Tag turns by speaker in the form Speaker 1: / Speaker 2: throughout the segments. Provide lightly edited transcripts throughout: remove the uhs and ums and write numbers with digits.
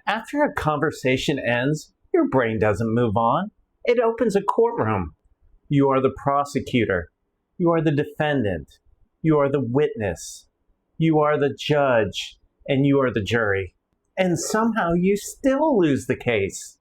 Speaker 1: After a conversation ends, your brain doesn't move on. It opens a courtroom. You are the prosecutor. You are the defendant. You are the witness. You are the judge. And you are the jury. And somehow you still lose the case.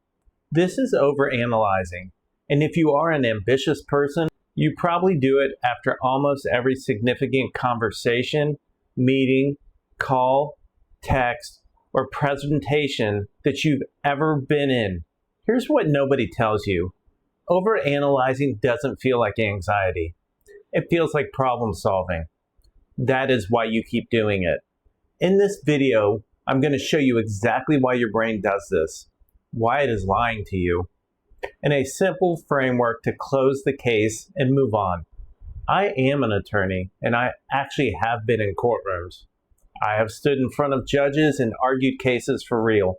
Speaker 1: This is overanalyzing. And if you are an ambitious person, you probably do it after almost every significant conversation, meeting, call, text, or presentation that you've ever been in. Here's what nobody tells you. Overanalyzing doesn't feel like anxiety. It feels like problem solving. That is why you keep doing it. In this video, I'm going to show you exactly why your brain does this, why it is lying to you, and a simple framework to close the case and move on. I am an attorney, and I actually have been in courtrooms. I have stood in front of judges and argued cases for real.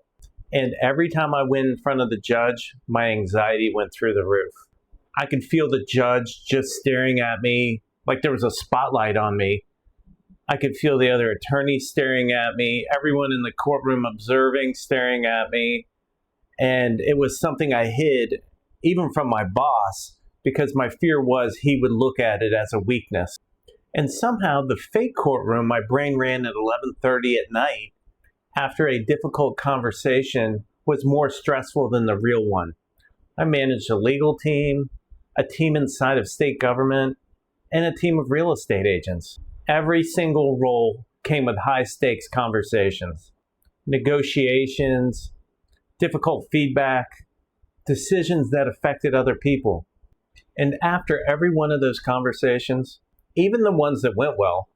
Speaker 1: And every time I went in front of the judge, my anxiety went through the roof. I could feel the judge just staring at me like there was a spotlight on me. I could feel the other attorneys staring at me, everyone in the courtroom observing, staring at me. And it was something I hid, even from my boss, because my fear was he would look at it as a weakness. And somehow the fake courtroom my brain ran at 11:30 at night after a difficult conversation was more stressful than the real one. I managed a legal team, a team inside of state government, and a team of real estate agents. Every single role came with high stakes conversations, negotiations, difficult feedback, decisions that affected other people. And after every one of those conversations, even the ones that went well,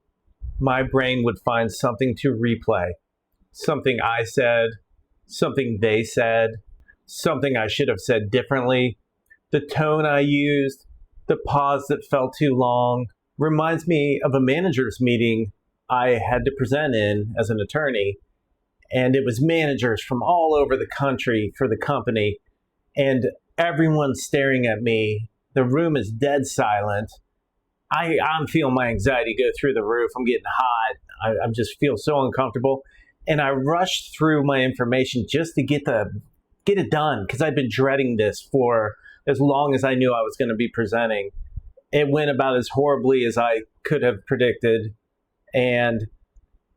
Speaker 1: my brain would find something to replay. Something I said, something they said, something I should have said differently. The tone I used, the pause that felt too long, reminds me of a manager's meeting I had to present in as an attorney. And it was managers from all over the country for the company. And everyone's staring at me. The room is dead silent. I'm feeling my anxiety go through the roof. I'm getting hot. I just feel so uncomfortable. And I rushed through my information just to get it done, because I'd been dreading this for as long as I knew I was going to be presenting. It went about as horribly as I could have predicted. And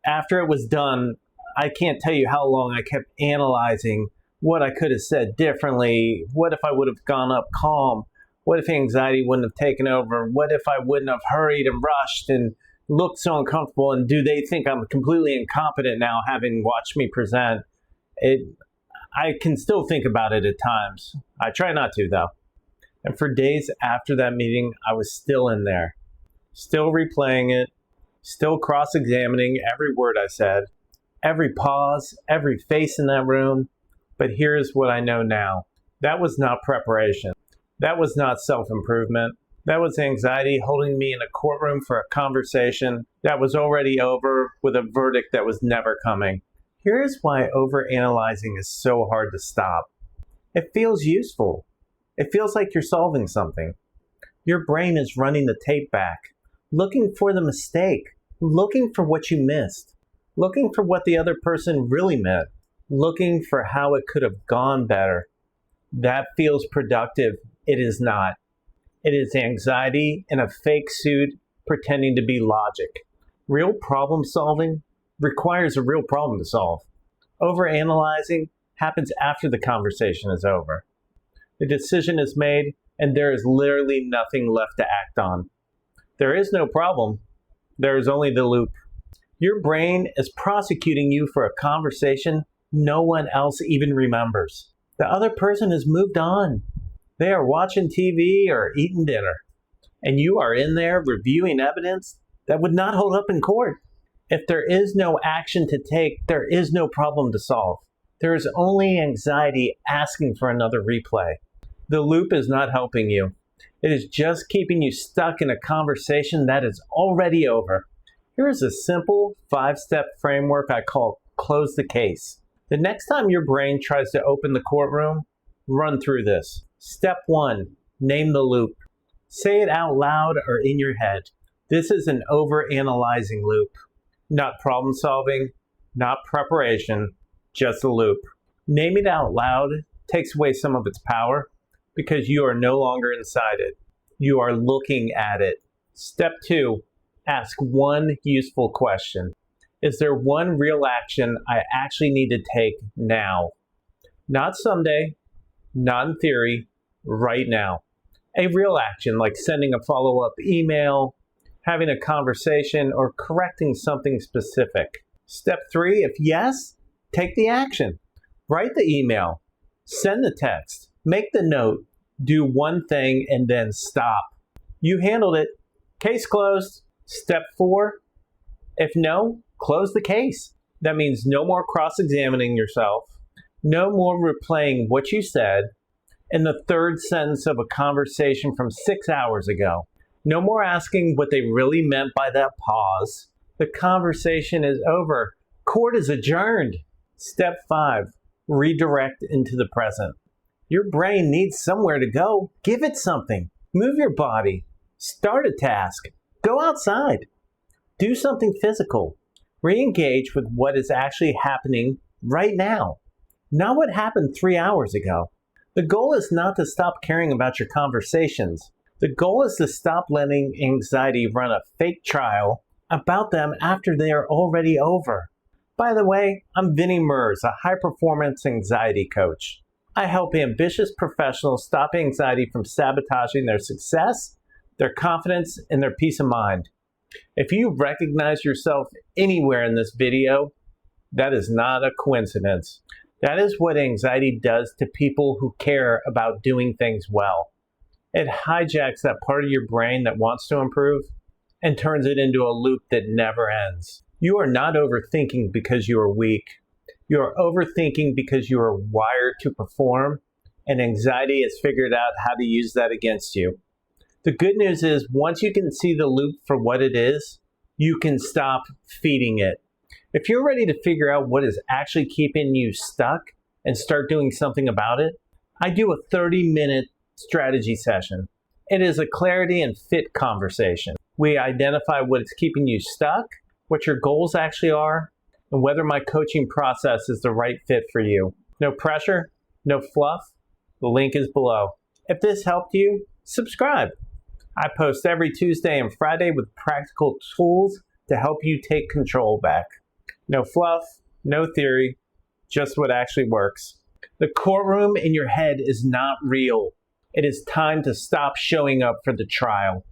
Speaker 1: after it was done, I can't tell you how long I kept analyzing what I could have said differently. What if I would have gone up calm? What if anxiety wouldn't have taken over? What if I wouldn't have hurried and rushed and looked so uncomfortable? And do they think I'm completely incompetent now, having watched me present? I can still think about it at times. I try not to, though. And for days after that meeting, I was still in there, still replaying it, still cross-examining every word I said, every pause, every face in that room. But here's what I know now. That was not preparation. That was not self-improvement. That was anxiety holding me in a courtroom for a conversation that was already over with a verdict that was never coming. Here's why overanalyzing is so hard to stop. It feels useful. It feels like you're solving something. Your brain is running the tape back, looking for the mistake, looking for what you missed, looking for what the other person really meant, looking for how it could have gone better. That feels productive. It is not. It is anxiety in a fake suit pretending to be logic. Real problem solving requires a real problem to solve. Overanalyzing happens after the conversation is over. The decision is made, and there is literally nothing left to act on. There is no problem. There is only the loop. Your brain is prosecuting you for a conversation no one else even remembers. The other person has moved on. They are watching TV or eating dinner, and you are in there reviewing evidence that would not hold up in court. If there is no action to take, there is no problem to solve. There is only anxiety asking for another replay. The loop is not helping you. It is just keeping you stuck in a conversation that is already over. Here is a simple 5-step framework I call close the case. The next time your brain tries to open the courtroom, run through this. Step 1, name the loop. Say it out loud or in your head. This is an overanalyzing loop. Not problem solving, not preparation, just a loop. Naming it out loud takes away some of its power because you are no longer inside it. You are looking at it. Step 2, ask one useful question. Is there one real action I actually need to take now? Not someday, not in theory, right now. A real action like sending a follow-up email, having a conversation, or correcting something specific. Step 3, if yes, take the action. Write the email, send the text, make the note, do one thing, and then stop. You handled it. Case closed. Step 4, if no, close the case. That means no more cross-examining yourself, no more replaying what you said in the third sentence of a conversation from 6 hours ago. No more asking what they really meant by that pause. The conversation is over. Court is adjourned. Step 5, redirect into the present. Your brain needs somewhere to go. Give it something. Move your body. Start a task. Go outside. Do something physical. Re-engage with what is actually happening right now, not what happened 3 hours ago. The goal is not to stop caring about your conversations. The goal is to stop letting anxiety run a fake trial about them after they are already over. By the way, I'm Vinnie Merz, a high-performance anxiety coach. I help ambitious professionals stop anxiety from sabotaging their success, their confidence, and their peace of mind. If you recognize yourself anywhere in this video, that is not a coincidence. That is what anxiety does to people who care about doing things well. It hijacks that part of your brain that wants to improve and turns it into a loop that never ends. You are not overthinking because you are weak. You are overthinking because you are wired to perform, and anxiety has figured out how to use that against you. The good news is, once you can see the loop for what it is, you can stop feeding it. If you're ready to figure out what is actually keeping you stuck and start doing something about it, I do a 30-minute strategy session. It is a clarity and fit conversation. We identify what is keeping you stuck, what your goals actually are, and whether my coaching process is the right fit for you. No pressure, no fluff. The link is below. If this helped you, subscribe. I post every Tuesday and Friday with practical tools to help you take control back. No fluff, no theory, just what actually works. The courtroom in your head is not real. It is time to stop showing up for the trial.